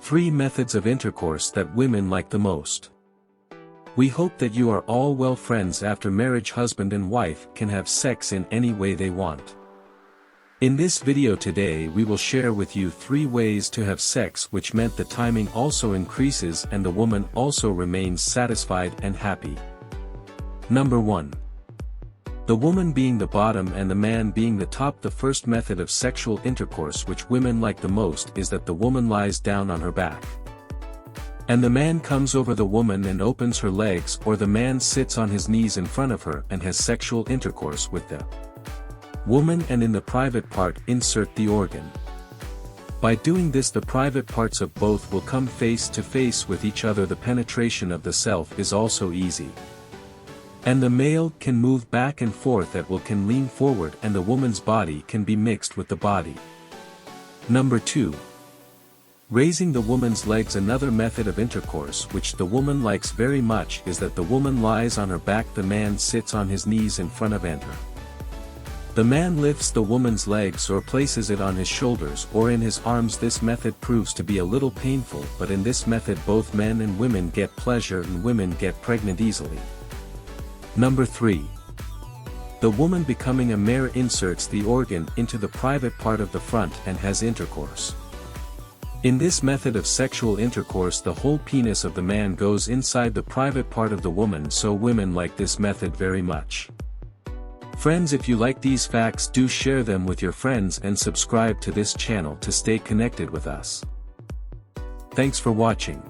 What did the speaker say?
3 methods of intercourse that women like the most. We hope that you are all well. Friends after marriage. Husband and wife can have sex in any way they want. In this video today we will share with you 3 ways to have sex which meant the timing also increases and the woman also remains satisfied and happy. Number 1. The woman being the bottom and the man being the top. The first method of sexual intercourse which women like the most is that the woman lies down on her back, and the man comes over the woman and opens her legs, or the man sits on his knees in front of her and has sexual intercourse with the woman, and in the private part insert the organ. By doing this the private parts of both will come face to face with each other. The penetration of the self is also easy, and the male can move back and forth at will, can lean forward, and the woman's body can be mixed with the body. Number 2. Raising the woman's legs. Another method of intercourse which the woman likes very much is that the woman lies on her back, the man sits on his knees in front of her. The man lifts the woman's legs or places it on his shoulders or in his arms. This method proves to be a little painful, but in this method both men and women get pleasure and women get pregnant easily. Number 3. The woman becoming a mare inserts the organ into the private part of the front and has intercourse. In this method of sexual intercourse the whole penis of the man goes inside the private part of the woman, so women like this method very much. Friends, if you like these facts, do share them with your friends and subscribe to this channel to stay connected with us. Thanks for watching.